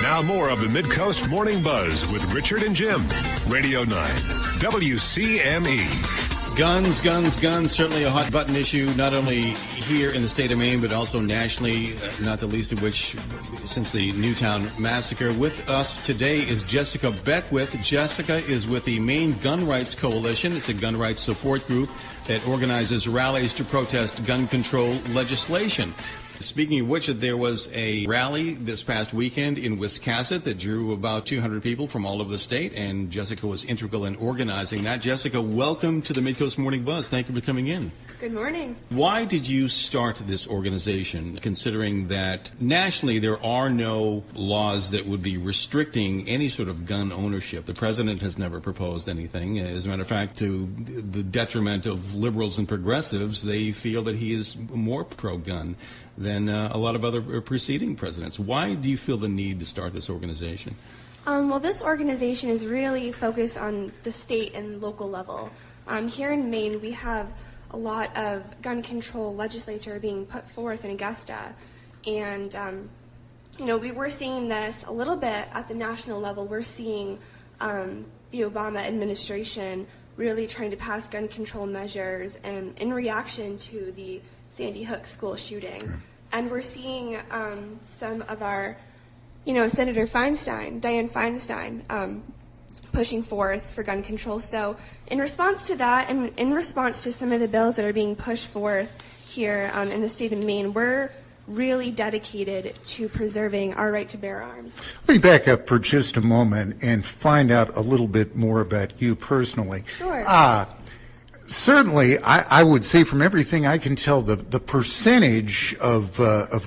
Now more of the Midcoast Morning Buzz with Richard and Jim. Radio 9, WCME. Guns, guns, guns, certainly a hot button issue, not only here in the state of Maine, but also nationally, not the least of which since the Newtown massacre. With us today is Jessica Beckwith. Jessica is with the Maine Gun Rights Coalition. It's a gun rights support group that organizes rallies to protest gun control legislation. Speaking of which, there was a rally this past weekend in Wiscasset that drew about 200 people from all over the state, and Jessica was integral in organizing that. Jessica, welcome to the Midcoast Morning Buzz. Thank you for coming in. Good morning. Why did you start this organization, considering that nationally there are no laws that would be restricting any sort of gun ownership? The president has never proposed anything. As a matter of fact, to the detriment of liberals and progressives, they feel that he is more pro-gun than a lot of other preceding presidents. Why do you feel the need to start this organization? Well, this organization is really focused on the state and local level. Here in Maine, we have a lot of gun control legislature being put forth in Augusta. And, we're seeing this a little bit at the national level. We're seeing the Obama administration really trying to pass gun control measures and in reaction to the Sandy Hook school shooting. And we're seeing some of our, Senator Dianne Feinstein, pushing forth for gun control. So in response to that, and in response to some of the bills that are being pushed forth here in the state of Maine, we're really dedicated to preserving our right to bear arms. Let me back up for just a moment and find out a little bit more about you personally. Sure. Certainly, I would say from everything I can tell, the percentage of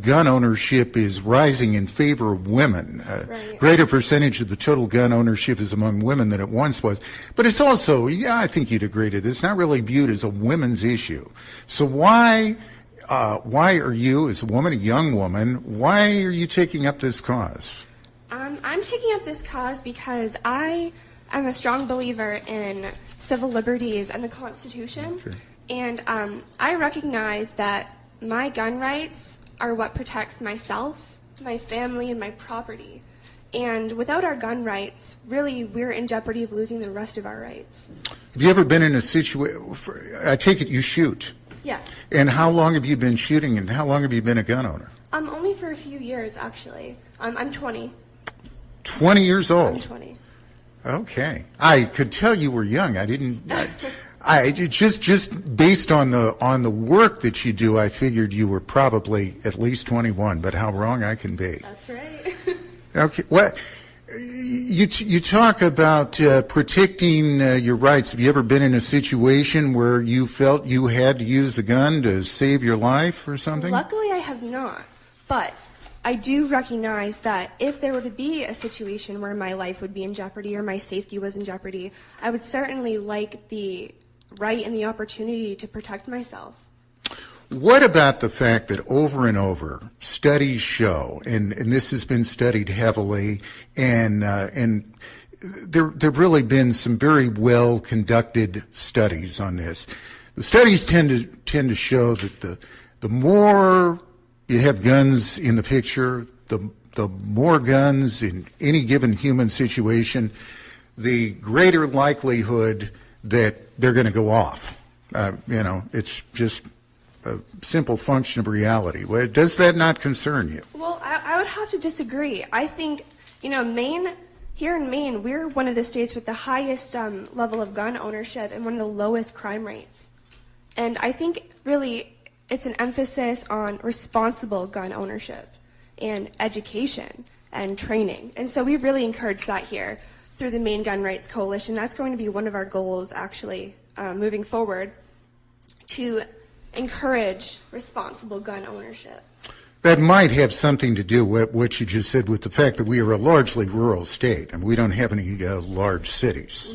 gun ownership is rising in favor of women. Right. Greater percentage of the total gun ownership is among women than it once was. But it's also, I think you'd agree to this, not really viewed as a women's issue. So why are you, as a woman, a young woman, why are you taking up this cause? I'm taking up this cause because I am a strong believer in civil liberties and the Constitution. Sure. And I recognize that my gun rights are what protects myself, my family, and my property. And without our gun rights, really, we're in jeopardy of losing the rest of our rights. Have you ever been in a situation, I take it you shoot? Yes. And how long have you been shooting, and how long have you been a gun owner? Only for a few years, actually. I'm 20. 20 years old? I'm 20. Okay. I could tell you were young. I just based on the work that you do, I figured you were probably at least 21, but how wrong I can be. That's right. Okay. What you talk about protecting your rights. Have you ever been in a situation where you felt you had to use a gun to save your life or something? Luckily, I have not, but I do recognize that if there were to be a situation where my life would be in jeopardy or my safety was in jeopardy, I would certainly like the right and the opportunity to protect myself. What about the fact that over and over studies show, and this has been studied heavily, and there've really been some very well conducted studies on this. The studies tend to show that the more you have guns in the picture, the more guns in any given human situation, the greater likelihood that they're going to go off. It's just a simple function of reality. Does that not concern you? Well, I would have to disagree. I think, here in Maine, we're one of the states with the highest level of gun ownership and one of the lowest crime rates. And I think really it's an emphasis on responsible gun ownership and education and training. And so we really encourage that here through the Maine Gun Rights Coalition. That's going to be one of our goals, actually, moving forward, to encourage responsible gun ownership. That might have something to do with what you just said with the fact that we are a largely rural state and we don't have any large cities.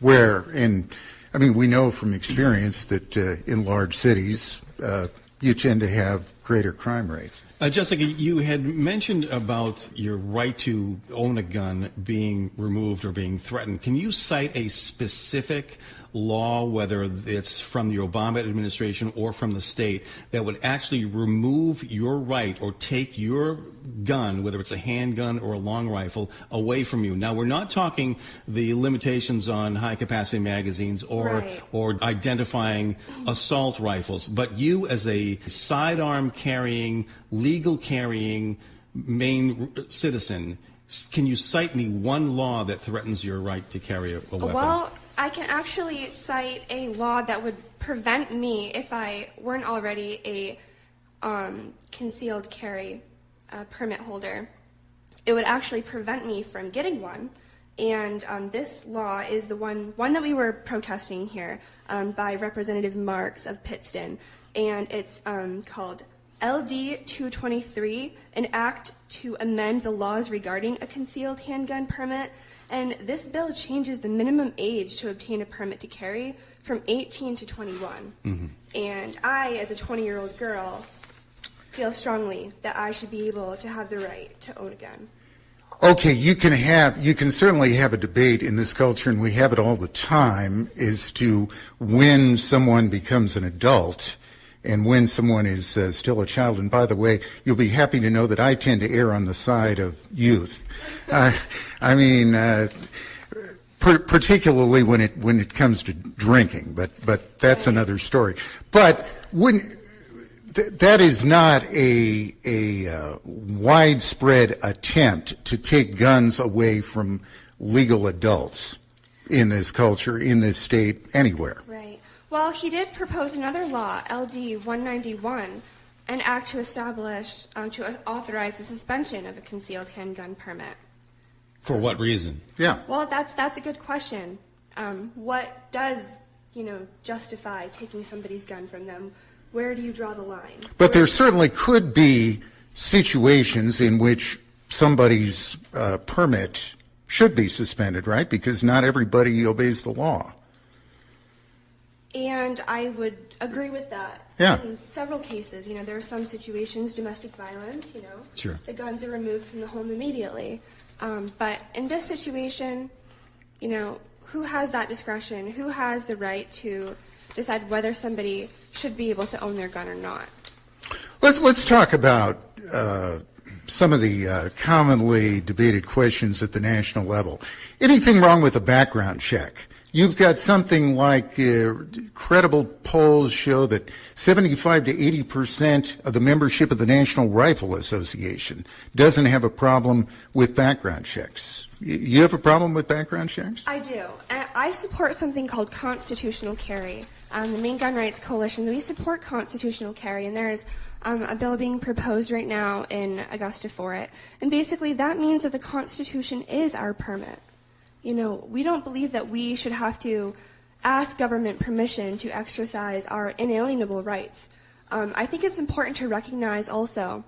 Mm-hmm. We know from experience that in large cities, you tend to have greater crime rates. Jessica, you had mentioned about your right to own a gun being removed or being threatened. Can you cite a specific law, whether it's from the Obama administration or from the state, that would actually remove your right or take your gun, whether it's a handgun or a long rifle, away from you. Now, we're not talking the limitations on high-capacity magazines or identifying assault rifles, but you as a sidearm carrying, legal carrying Maine citizen, can you cite me one law that threatens your right to carry a weapon? Well, I can actually cite a law that would prevent me, if I weren't already a concealed carry permit holder, it would actually prevent me from getting one. And this law is the one that we were protesting here by Representative Marks of Pittston. And it's called LD 223, an act to amend the laws regarding a concealed handgun permit. And this bill changes the minimum age to obtain a permit to carry from 18 to 21. Mm-hmm. And I, as a 20-year-old girl, feel strongly that I should be able to have the right to own a gun. Okay, you can certainly have a debate in this culture, and we have it all the time, as to when someone becomes an adult and when someone is still a child. And by the way, you'll be happy to know that I tend to err on the side of youth. Particularly when it comes to drinking, but that's another story. But that is not a widespread attempt to take guns away from legal adults in this culture, in this state, anywhere. Right. Well, he did propose another law, LD 191, an act to establish, to authorize the suspension of a concealed handgun permit. For what reason? Yeah. Well, that's a good question. What does, justify taking somebody's gun from them? Where do you draw the line? But there certainly could be situations in which somebody's permit should be suspended, right? Because not everybody obeys the law. And I would agree with that. Yeah. In several cases, there are some situations, domestic violence, Sure. The guns are removed from the home immediately. But in this situation, who has that discretion? Who has the right to decide whether somebody should be able to own their gun or not? Let's talk about some of the commonly debated questions at the national level. Anything wrong with a background check? You've got something like credible polls show that 75 to 80% of the membership of the National Rifle Association doesn't have a problem with background checks. You have a problem with background checks? I do. I support something called constitutional carry. The Maine Gun Rights Coalition, we support constitutional carry, and there's a bill being proposed right now in Augusta for it. And basically that means that the Constitution is our permit. We don't believe that we should have to ask government permission to exercise our inalienable rights. I think it's important to recognize also,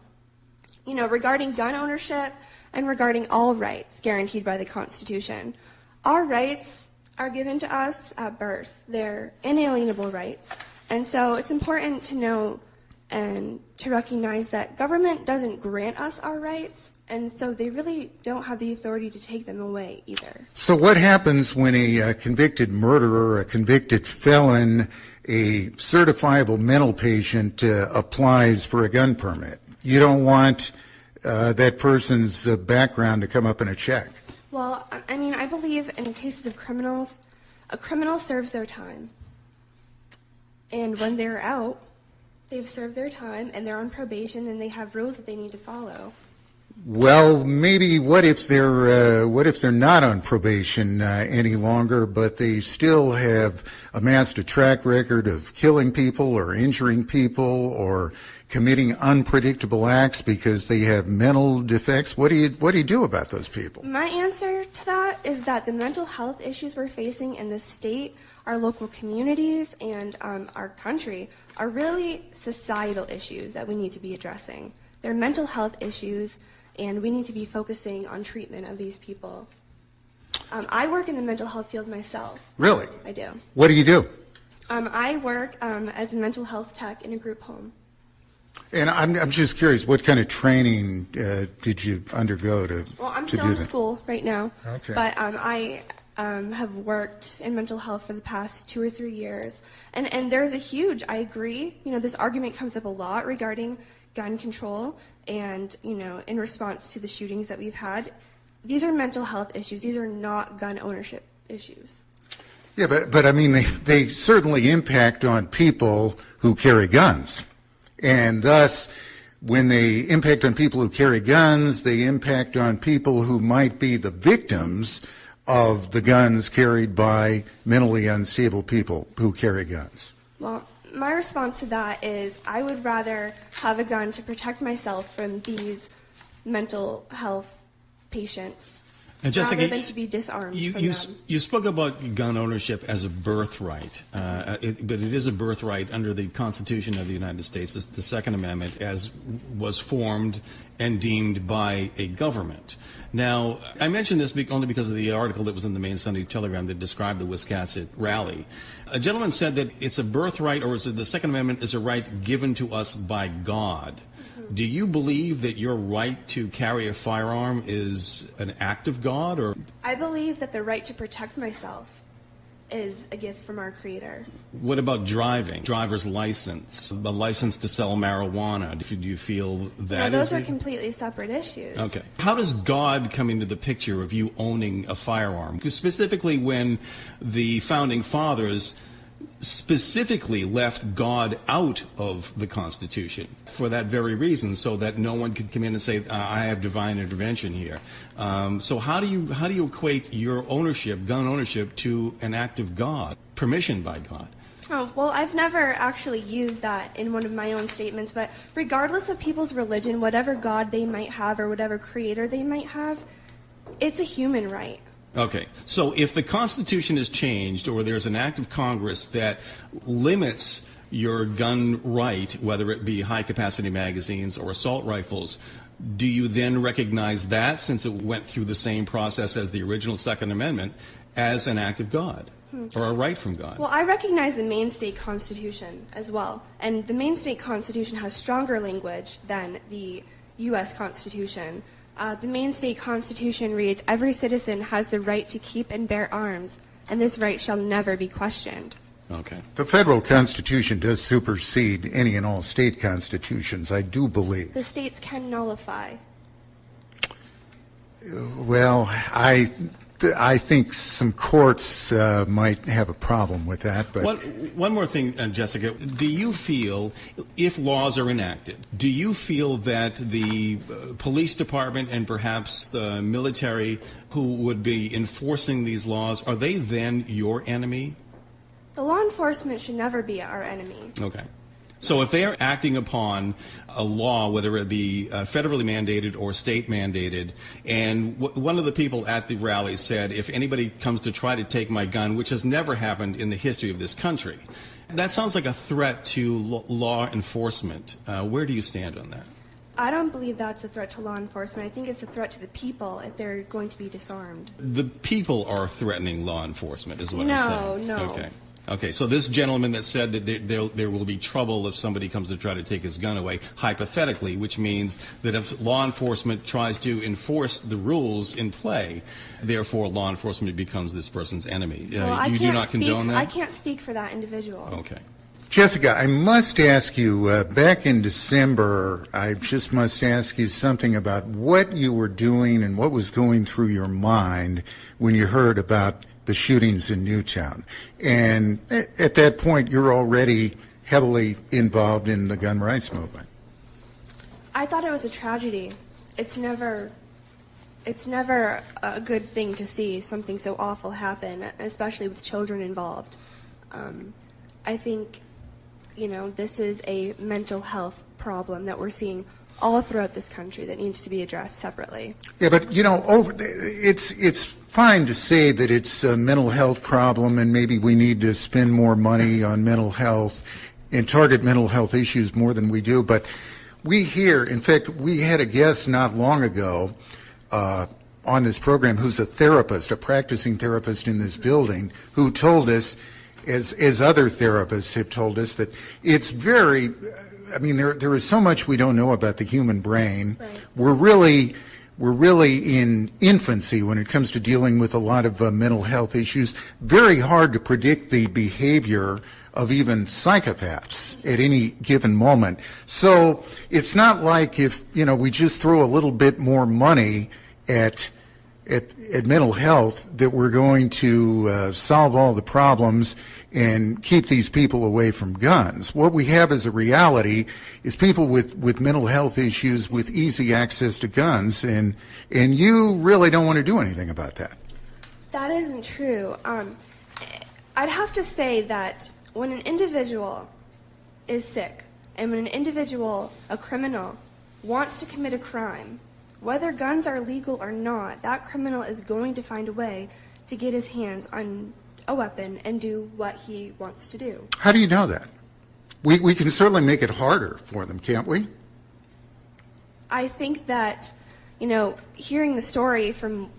regarding gun ownership and regarding all rights guaranteed by the Constitution, our rights are given to us at birth. They're inalienable rights. And so it's important to know and to recognize that government doesn't grant us our rights, and so they really don't have the authority to take them away either. So what happens when a convicted murderer, a convicted felon, a certifiable mental patient applies for a gun permit? You don't want that person's background to come up in a check. Well, I believe in cases of criminals, a criminal serves their time. And when they're out, they've served their time and they're on probation and they have rules that they need to follow. Well, maybe what if they're not on probation any longer, but they still have amassed a track record of killing people or injuring people or committing unpredictable acts because they have mental defects? What do you do about those people? My answer to that is that the mental health issues we're facing in the state, our local communities, and our country are really societal issues that we need to be addressing. They're mental health issues, and we need to be focusing on treatment of these people. I work in the mental health field myself. Really? I do. What do you do? I work as a mental health tech in a group home. And I'm just curious, what kind of training did you undergo to Well, I'm to still do in that? school right now. Okay. But I have worked in mental health for the past 2 or 3 years. And there's a huge, I agree, this argument comes up a lot regarding gun control and, in response to the shootings that we've had. These are mental health issues. These are not gun ownership issues. Yeah, but I mean, they certainly impact on people who carry guns. And thus, when they impact on people who carry guns, they impact on people who might be the victims of the guns carried by mentally unstable people who carry guns. Well, my response to that is I would rather have a gun to protect myself from these mental health patients rather than to be disarmed from them. You spoke about gun ownership as a birthright, but it is a birthright under the Constitution of the United States, the Second Amendment, as was formed and deemed by a government. Now, I mention this only because of the article that was in the Maine Sunday Telegram that described the Wiscasset rally. A gentleman said that it's a birthright, or the Second Amendment is a right given to us by God. Do you believe that your right to carry a firearm is an act of God, or? I believe that the right to protect myself is a gift from our Creator. What about driving? Driver's license, a license to sell marijuana. Do you feel that those are completely separate issues. Okay. How does God come into the picture of you owning a firearm? Because specifically when the Founding Fathers specifically left God out of the Constitution for that very reason, so that no one could come in and say, I have divine intervention here. So how do you equate your ownership, gun ownership, to an act of God, permission by God? Oh, well, I've never actually used that in one of my own statements, but regardless of people's religion, whatever God they might have or whatever creator they might have, it's a human right. Okay, so if the Constitution is changed, or there's an act of Congress that limits your gun right, whether it be high-capacity magazines or assault rifles, do you then recognize that, since it went through the same process as the original Second Amendment, as an act of God, or a right from God? Well, I recognize the Maine State Constitution as well, and the Maine State Constitution has stronger language than the U.S. Constitution. The Maine State Constitution reads, "Every citizen has the right to keep and bear arms, and this right shall never be questioned." Okay. The federal Constitution does supersede any and all state constitutions, I do believe. The states can nullify. Well, I think some courts might have a problem with that. But one more thing, Jessica. Do you feel, if laws are enacted, do you feel that the police department and perhaps the military who would be enforcing these laws, are they then your enemy? The law enforcement should never be our enemy. Okay. So if they are acting upon a law, whether it be federally mandated or state mandated, and one of the people at the rally said, if anybody comes to try to take my gun, which has never happened in the history of this country, that sounds like a threat to law enforcement. Where do you stand on that? I don't believe that's a threat to law enforcement. I think it's a threat to the people if they're going to be disarmed. The people are threatening law enforcement, is what I'm saying. No. Okay. Okay, so this gentleman that said that there will be trouble if somebody comes to try to take his gun away, hypothetically, which means that if law enforcement tries to enforce the rules in play, therefore law enforcement becomes this person's enemy. Well, you do not condone that? I can't speak for that individual. Okay. Jessica, I must ask you, back in December, I just must ask you something about what you were doing and what was going through your mind when you heard about the shootings in Newtown. And at that point, you're already heavily involved in the gun rights movement. I thought it was a tragedy. It's never a good thing to see something so awful happen, especially with children involved. I think, this is a mental health problem that we're seeing all throughout this country that needs to be addressed separately. Yeah, but it's fine to say that it's a mental health problem and maybe we need to spend more money on mental health and target mental health issues more than we do. But we hear, in fact, we had a guest not long ago on this program who's a therapist, a practicing therapist in this building, who told us, as other therapists have told us, that it's very, there is so much we don't know about the human brain. Right. We're really we're really in infancy when it comes to dealing with a lot of mental health issues. Very hard to predict the behavior of even psychopaths at any given moment. So it's not like if, we just throw a little bit more money at mental health that we're going to solve all the problems and keep these people away from guns. What we have as a reality is people with mental health issues with easy access to guns, and you really don't want to do anything about that. That isn't true. I'd have to say that when an individual is sick and when an individual, a criminal, wants to commit a crime, whether guns are legal or not, that criminal is going to find a way to get his hands on a weapon and do what he wants to do. How do you know that? We can certainly make it harder for them, can't we? I think that, hearing the story from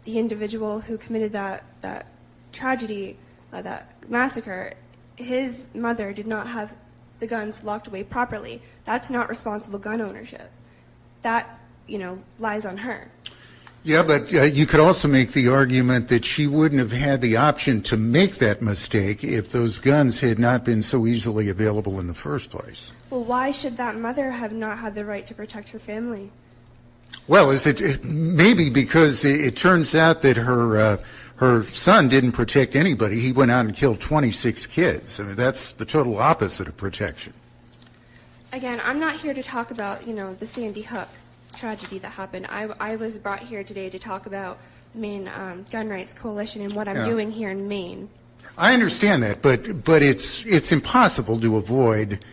the individual who committed that tragedy, that massacre, his mother did not have the guns locked away properly. That's not responsible gun ownership. That, lies on her. Yeah, but you could also make the argument that she wouldn't have had the option to make that mistake if those guns had not been so easily available in the first place. Well, why should that mother have not had the right to protect her family? Well, maybe because it turns out that her son didn't protect anybody. He went out and killed 26 kids. I mean, that's the total opposite of protection. Again, I'm not here to talk about, the Sandy Hook tragedy that happened. I was brought here today to talk about the Maine Gun Rights Coalition and what I'm doing here in Maine. I understand that, but it's impossible to avoid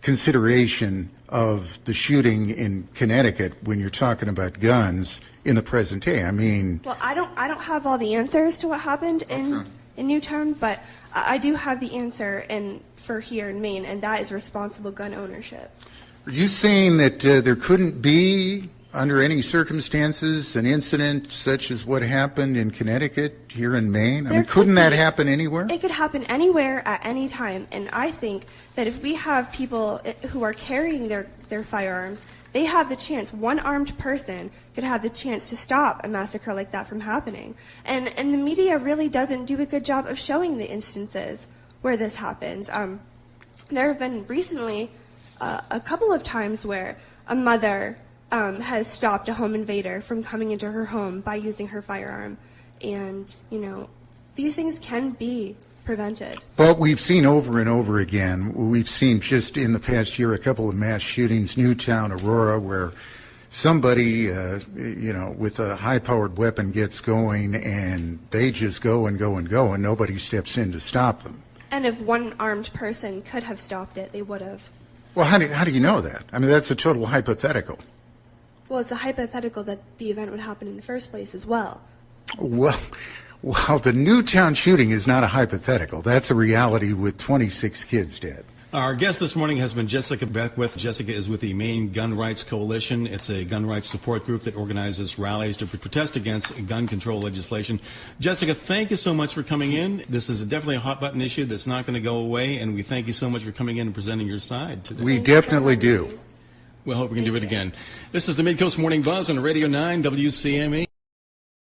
consideration of the shooting in Connecticut when you're talking about guns in the present day. I mean, well, I don't have all the answers to what happened in Newtown, but I do have the answer for here in Maine, and that is responsible gun ownership. Are you saying that there couldn't be, under any circumstances, an incident such as what happened in Connecticut here in Maine? I mean, couldn't that happen anywhere? It could happen anywhere at any time, and I think that if we have people who are carrying their firearms, they have the chance, one armed person could have the chance to stop a massacre like that from happening. And the media really doesn't do a good job of showing the instances where this happens. There have been recently a couple of times where a mother has stopped a home invader from coming into her home by using her firearm. And, these things can be prevented. But we've seen over and over again, we've seen just in the past year a couple of mass shootings, Newtown, Aurora, where somebody, with a high-powered weapon gets going and they just go and go and go and nobody steps in to stop them. And if one armed person could have stopped it, they would have. Well, how do you know that? I mean, that's a total hypothetical. Well, it's a hypothetical that the event would happen in the first place as well. Well, the Newtown shooting is not a hypothetical. That's a reality with 26 kids dead. Our guest this morning has been Jessica Beckwith. Jessica is with the Maine Gun Rights Coalition. It's a gun rights support group that organizes rallies to protest against gun control legislation. Jessica, thank you so much for coming in. This is definitely a hot button issue that's not going to go away, and we thank you so much for coming in and presenting your side today. We definitely do. We'll hope we can do it again. This is the Midcoast Morning Buzz on Radio 9 WCME.